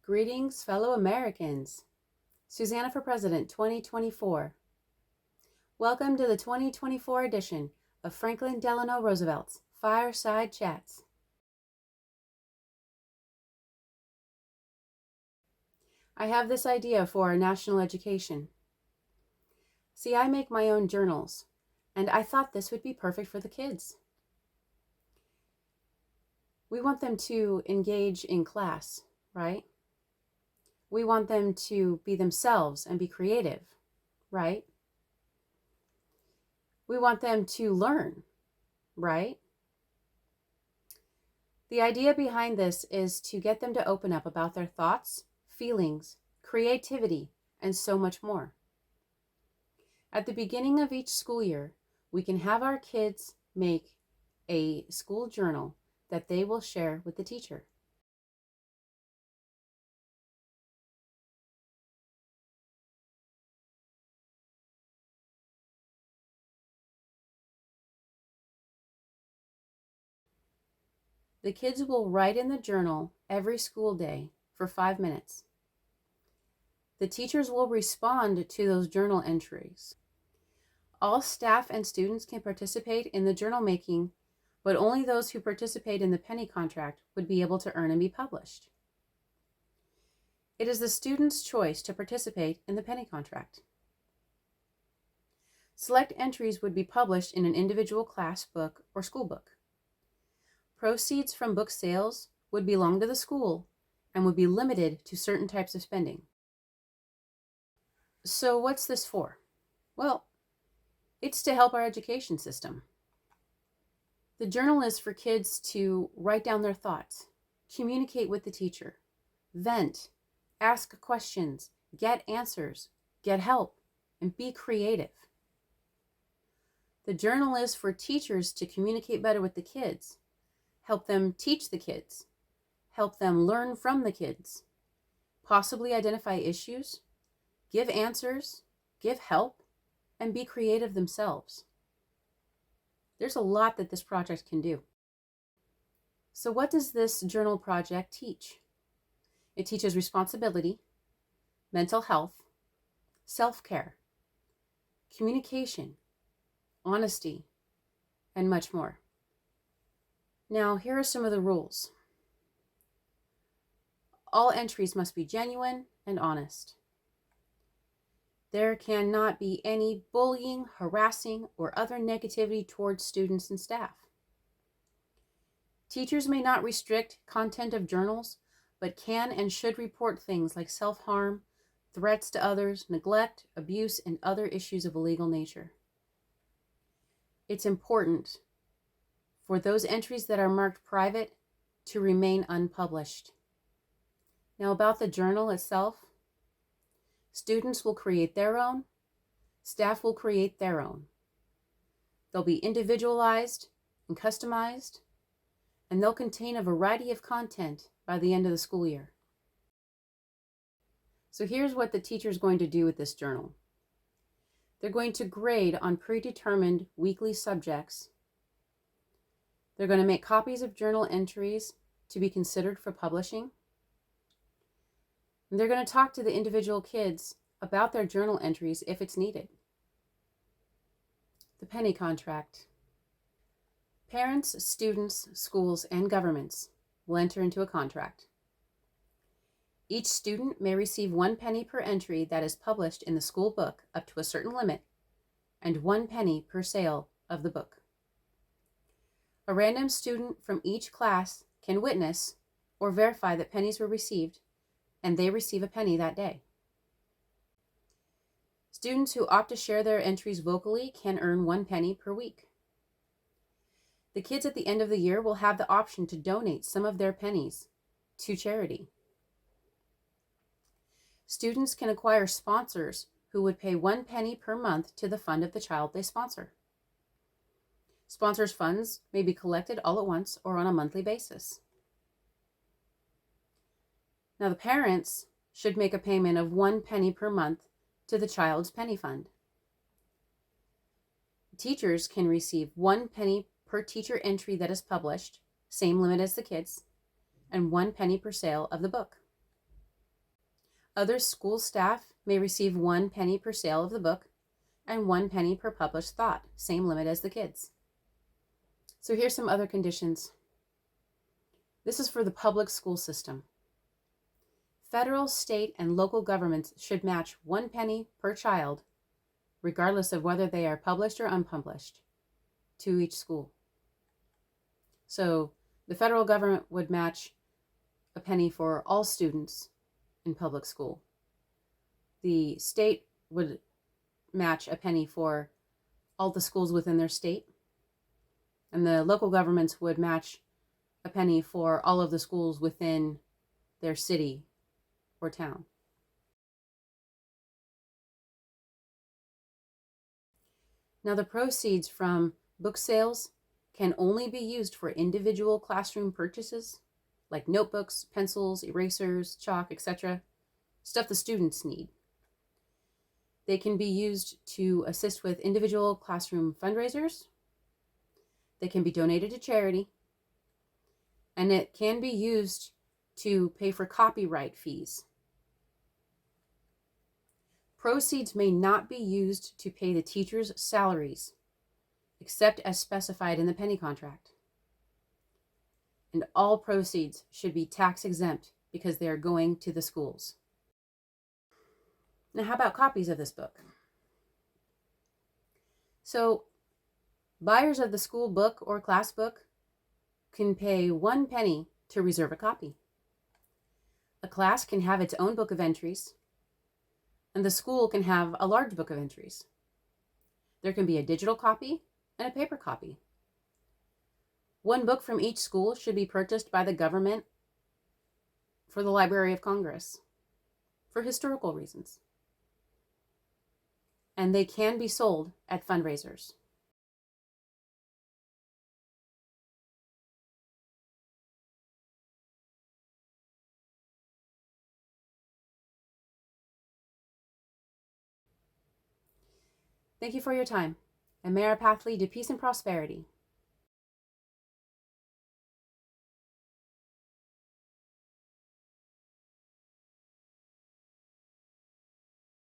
Greetings, fellow Americans. Susanna for President 2024. Welcome to the 2024 edition of Franklin Delano Roosevelt's Fireside Chats. I have this idea for our national education. See, I make my own journals, and I thought this would be perfect for the kids. We want them to engage in class, right? We want them to be themselves and be creative, right? We want them to learn, right? The idea behind this is to get them to open up about their thoughts, feelings, creativity, and so much more. At the beginning of each school year, we can have our kids make a school journal that they will share with the teacher. The kids will write in the journal every school day for 5 minutes. The teachers will respond to those journal entries. All staff and students can participate in the journal making, but only those who participate in the penny contract would be able to earn and be published. It is the student's choice to participate in the penny contract. Select entries would be published in an individual class book or school book. Proceeds from book sales would belong to the school and would be limited to certain types of spending. So what's this for? Well, it's to help our education system. The journal is for kids to write down their thoughts, communicate with the teacher, vent, ask questions, get answers, get help, and be creative. The journal is for teachers to communicate better with the kids, help them teach the kids, help them learn from the kids, possibly identify issues, give answers, give help, and be creative themselves. There's a lot that this project can do. So what does this journal project teach? It teaches responsibility, mental health, self-care, communication, honesty, and much more. Now, here are some of the rules. All entries must be genuine and honest. There cannot be any bullying, harassing, or other negativity towards students and staff. Teachers may not restrict content of journals, but can and should report things like self-harm, threats to others, neglect, abuse, and other issues of a legal nature. It's important for those entries that are marked private to remain unpublished. Now, about the journal itself, students will create their own, staff will create their own. They'll be individualized and customized, and they'll contain a variety of content by the end of the school year. So here's what the teacher is going to do with this journal. They're going to grade on predetermined weekly subjects. They're going to make copies of journal entries to be considered for publishing. And they're going to talk to the individual kids about their journal entries if it's needed. The penny contract. Parents, students, schools, and governments will enter into a contract. Each student may receive 1 penny per entry that is published in the school book up to a certain limit, and 1 penny per sale of the book. A random student from each class can witness or verify that pennies were received, and they receive a penny that day. Students who opt to share their entries vocally can earn 1 penny per week. The kids at the end of the year will have the option to donate some of their pennies to charity. Students can acquire sponsors who would pay 1 penny per month to the fund of the child they sponsor. Sponsors' funds may be collected all at once or on a monthly basis. Now, the parents should make a payment of 1 penny per month to the child's penny fund. Teachers can receive 1 penny per teacher entry that is published, same limit as the kids, and 1 penny per sale of the book. Other school staff may receive 1 penny per sale of the book and 1 penny per published thought, same limit as the kids. So here's some other conditions. This is for the public school system. Federal, state, and local governments should match 1 penny per child, regardless of whether they are published or unpublished, to each school. So the federal government would match a penny for all students in public school. The state would match a penny for all the schools within their state. And the local governments would match a penny for all of the schools within their city or town. Now, the proceeds from book sales can only be used for individual classroom purchases, like notebooks, pencils, erasers, chalk, etc., stuff the students need. They can be used to assist with individual classroom fundraisers. They can be donated to charity. And it can be used to pay for copyright fees. Proceeds may not be used to pay the teachers' salaries, except as specified in the penny contract. And all proceeds should be tax exempt because they are going to the schools. Now, how about copies of this book? So, buyers of the school book or class book can pay 1 penny to reserve a copy. A class can have its own book of entries, and the school can have a large book of entries. There can be a digital copy and a paper copy. 1 book from each school should be purchased by the government for the Library of Congress for historical reasons. And they can be sold at fundraisers. Thank you for your time, and may our path lead to peace and prosperity.